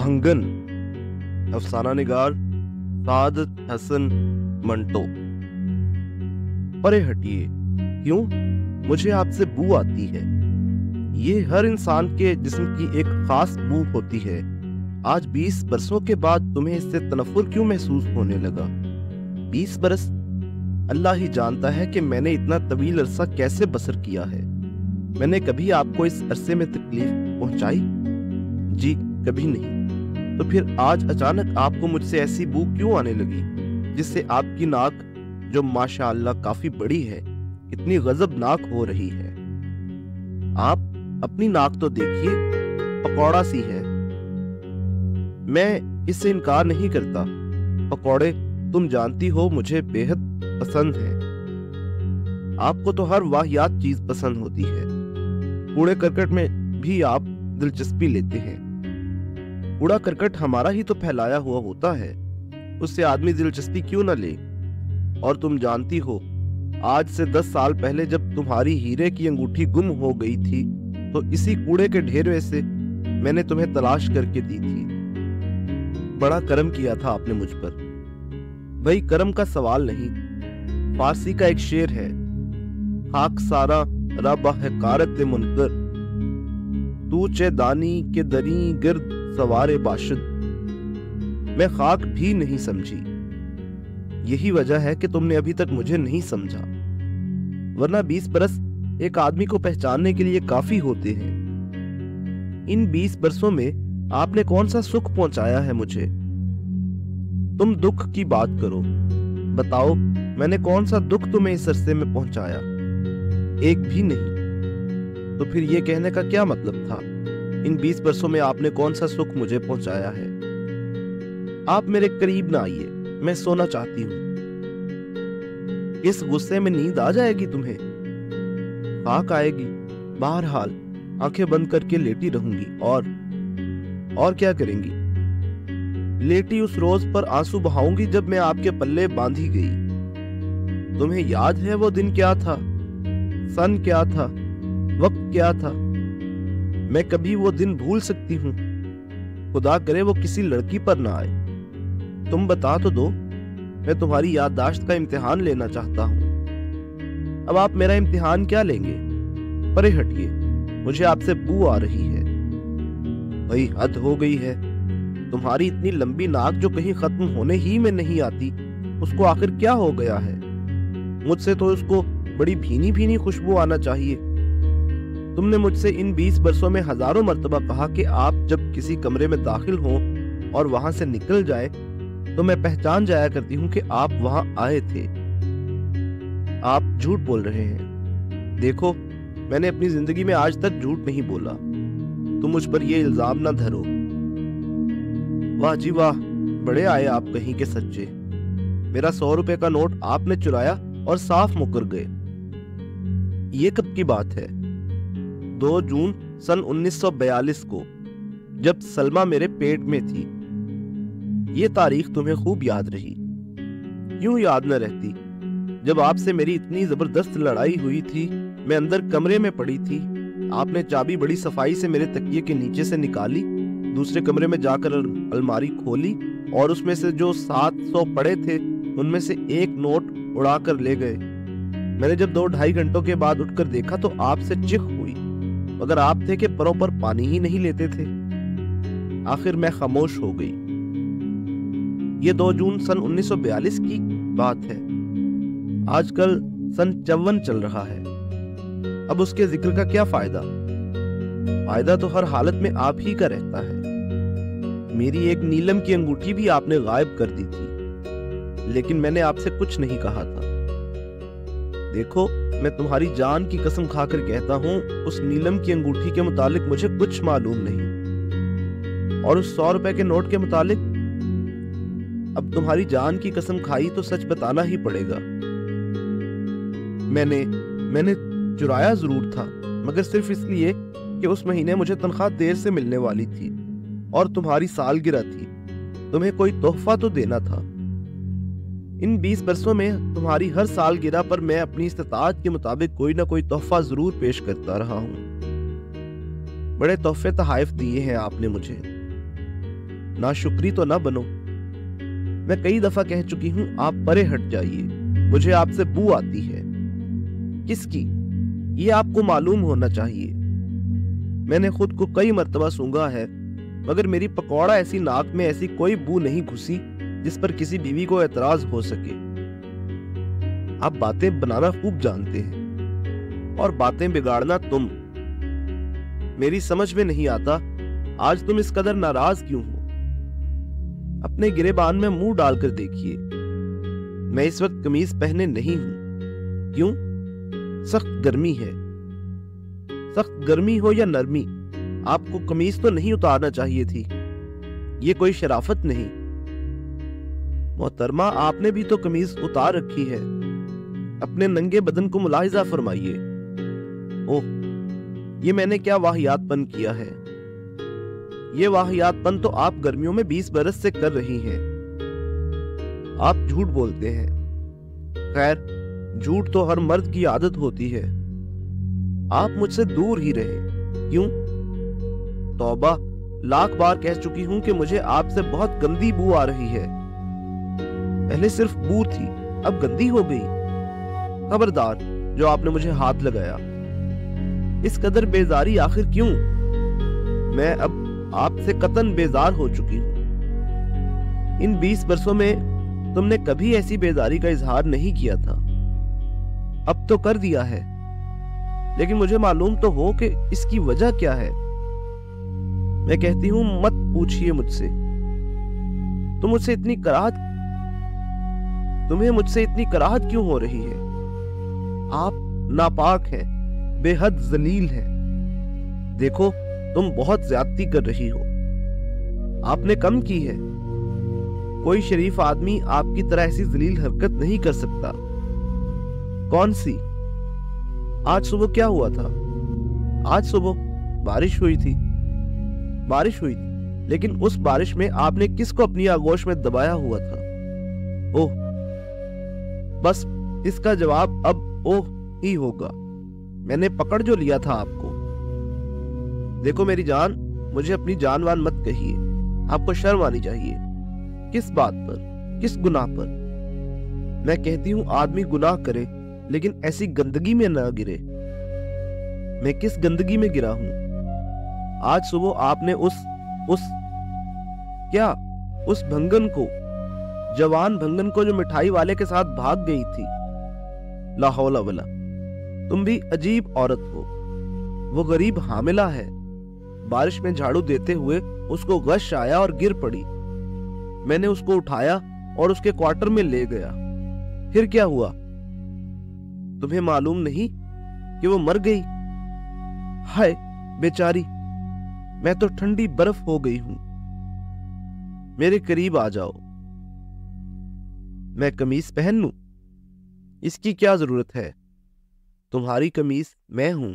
भंगन। अफसाना निगार सादत हसन मंटो। परे हटिए, क्यों? मुझे आपसे बू आती है। ये हर इंसान के जिस्म की एक खास बू होती है। आज 20 बरसों के बाद तुम्हें इससे तनफुर क्यों महसूस होने लगा? 20 बरस? अल्लाह ही जानता है कि मैंने इतना तवील अरसा कैसे बसर किया है। मैंने कभी आपको इस अरसे में तकलीफ पहुंचाई? जी कभी नहीं। तो फिर आज अचानक आपको मुझसे ऐसी बू क्यों आने लगी, जिससे आपकी नाक, जो माशाअल्लाह काफी बड़ी है, इतनी गजबनाक हो रही है? आप अपनी नाक तो देखिए, पकौड़ा सी है। मैं इससे इनकार नहीं करता। पकौड़े तुम जानती हो मुझे बेहद पसंद है। आपको तो हर वाहियात चीज पसंद होती है। कूड़े करकट में भी आप दिलचस्पी लेते हैं। कूड़ा करकट हमारा ही तो फैलाया हुआ होता है, उससे आदमी दिलचस्पी क्यों न ले? और तुम जानती हो, आज से 10 साल पहले जब तुम्हारी हीरे की अंगूठी गुम हो गई थी, तो इसी कूड़े के ढेर में से मैंने तुम्हें तलाश करके दी थी। बड़ा करम किया था आपने मुझ पर। भाई करम का सवाल नहीं, फारसी का एक शेर है, खाक सारा रबा है कारत मुनकर, तू चे दानी के दरी गिर्द सवारे बाशिद। मैं खाक भी नहीं समझी। यही वजह है कि तुमने अभी तक मुझे नहीं समझा, वरना 20 बरस एक आदमी को पहचानने के लिए काफी होते हैं। इन 20 बरसों में आपने कौन सा सुख पहुंचाया है मुझे? तुम दुख की बात करो, बताओ मैंने कौन सा दुख तुम्हें इस अरसे में पहुंचाया? एक भी नहीं। तो फिर ये कहने का क्या मतलब था? इन 20 बरसों में आपने कौन सा सुख मुझे पहुंचाया है? आप मेरे करीब ना आइए, मैं सोना चाहती हूँ। इस गुस्से में नींद आ जाएगी तुम्हें? खाक आएगी। बहरहाल आंखें बंद करके लेटी रहूंगी और क्या करेंगी? लेटी उस रोज पर आंसू बहाऊंगी जब मैं आपके पल्ले बांधी गई। तुम्हें याद है वो दिन क्या था, सन क्या था, वक्त क्या था? मैं कभी वो दिन भूल सकती हूँ? खुदा करे वो किसी लड़की पर ना आए। तुम बता तो दो, मैं तुम्हारी याददाश्त का इम्तिहान लेना चाहता हूँ। अब आप मेरा इम्तिहान क्या लेंगे? परे हटिए, मुझे आपसे बू आ रही है। भाई हद हो गई है। तुम्हारी इतनी लंबी नाक जो कहीं खत्म होने ही में नहीं आती, उसको आखिर क्या हो गया है? मुझसे तो उसको बड़ी भीनी भीनी खुशबू आना चाहिए। तुमने मुझसे इन 20 बरसों में हजारों मर्तबा कहा कि आप जब किसी कमरे में दाखिल हों और वहां से निकल जाए तो मैं पहचान जाया करती हूँ कि आप वहां आए थे। आप झूठ बोल रहे हैं। देखो, मैंने अपनी जिंदगी में आज तक झूठ नहीं बोला। तुम मुझ पर यह इल्जाम ना धरो। वाह जी वाह, बड़े आए आप कहीं के सच्चे। मेरा 100 रुपए का नोट आपने चुराया और साफ मुकर गए। ये कब की बात है? 2 जून सन 1942 को, जब सलमा मेरे पेट में थी। ये तारीख तुम्हें खूब याद रही। क्यों याद न रहती? जब आपसे मेरी इतनी जबरदस्त लड़ाई हुई थी, मैं अंदर कमरे में पड़ी थी। आपने चाबी बड़ी सफाई से मेरे तकिए के नीचे से निकाली, दूसरे कमरे में जाकर अलमारी खोली और उसमें से जो 700 पड़े थे उनमें से एक नोट उड़ाकर ले गए। मैंने जब 2-2.5 घंटों के बाद उठकर देखा तो आपसे चिख हुई, मगर आप थे कि परों पर पानी ही नहीं लेते थे। आखिर मैं खामोश हो गई। ये 2 जून सन 1942 की बात है। आजकल सन 54 चल रहा है। अब उसके जिक्र का क्या फायदा? फायदा तो हर हालत में आप ही का रहता है। मेरी एक नीलम की अंगूठी भी आपने गायब कर दी थी, लेकिन मैंने आपसे कुछ नहीं कहा था। देखो, मैं तुम्हारी जान की कसम खाकर कहता हूँ, उस नीलम की अंगूठी के मुतालिक मुझे कुछ मालूम नहीं। और उस 100 रुपए के नोट के मुतालिक, अब तुम्हारी जान की कसम खाई तो सच बताना ही पड़ेगा। मैंने चुराया जरूर था, मगर सिर्फ इसलिए कि उस महीने मुझे तनख्वाह देर से मिलने वाली थी और तुम्हारी सालगिरह थी। तुम्हें कोई तोहफा तो देना था। इन 20 बरसों में तुम्हारी हर सालगिरह पर मैं अपनी इस्ताअत के मुताबिक कोई ना कोई तोहफा जरूर पेश करता रहा हूँ। बड़े तोहफे तहाइफ दिए हैं आपने मुझे। नाशुक्री तो ना बनो। मैं कई दफा कह चुकी हूं आप परे हट जाइए, मुझे आपसे बू आती है। किसकी? ये आपको मालूम होना चाहिए। मैंने खुद को कई मर्तबा सूंघा है, मगर मेरी पकौड़ा ऐसी नाक में ऐसी कोई बू नहीं घुसी जिस पर किसी बीवी को एतराज हो सके। आप बातें बनाना खूब जानते हैं और बातें बिगाड़ना तुम। मेरी समझ में नहीं आता आज तुम इस कदर नाराज क्यों हो। अपने गिरेबान में मुंह डालकर देखिए। मैं इस वक्त कमीज पहने नहीं हूं। क्यों? सख्त गर्मी है। सख्त गर्मी हो या नरमी, आपको कमीज तो नहीं उतारना चाहिए थी। ये कोई शराफत नहीं। मोहतरमा, आपने भी तो कमीज उतार रखी है। अपने नंगे बदन को मुलाहिजा फरमाइए। ओह, ये मैंने क्या वाहियातपन किया है। ये वाहियातपन तो आप गर्मियों में 20 बरस से कर रही हैं। आप झूठ बोलते हैं। खैर, झूठ तो हर मर्द की आदत होती है। आप मुझसे दूर ही रहे। क्यों? तौबा, लाख बार कह चुकी हूं कि मुझे आपसे बहुत गंदी बू आ रही है। पहले सिर्फ बू थी, अब गंदी हो गई। खबरदार जो आपने मुझे हाथ लगाया। इस कदर बेजारी आखिर क्यों? मैं अब आपसे कतन बेजार हो चुकी हूं। इन 20 बरसों में तुमने कभी ऐसी बेजारी का इजहार नहीं किया था। अब तो कर दिया है, लेकिन मुझे मालूम तो हो कि इसकी वजह क्या है। मैं कहती हूं मत पूछिए मुझसे। तुम्हें मुझसे इतनी कराहत क्यों हो रही है? आप नापाक हैं, बेहद जलील हैं। देखो, तुम बहुत ज्यादती कर रही हो। आपने कम की है। कोई शरीफ आदमी आपकी तरह ऐसी जलील हरकत नहीं कर सकता। कौन सी? आज सुबह क्या हुआ था? आज सुबह बारिश हुई थी। लेकिन उस बारिश में आपने किसको अपनी आगोश में दबाया हुआ था? ओह, बस इसका जवाब अब ओह ही होगा। मैंने पकड़ जो लिया था आपको। देखो मेरी जान, मुझे अपनी जानवान मत कहिए। आपको शर्म आनी चाहिए। किस बात पर? किस गुनाह पर? मैं कहती हूं आदमी गुनाह करे, लेकिन ऐसी गंदगी में ना गिरे। मैं किस गंदगी में गिरा हूं? आज सुबह आपने उस भंगन को, जवान भंगन को जो मिठाई वाले के साथ भाग गई थी। ला हौला वला। तुम भी अजीब औरत हो। वो गरीब हामिला है। बारिश में झाड़ू देते हुए उसको गश आया और गिर पड़ी। मैंने उसको उठाया और उसके क्वार्टर में ले गया। फिर क्या हुआ? तुम्हें मालूम नहीं कि वो मर गई? हाय बेचारी, मैं तो ठंडी बर्फ हो गई हूं। मेरे करीब आ जाओ। मैं कमीज पहन लूं? इसकी क्या जरूरत है? तुम्हारी कमीज मैं हूं।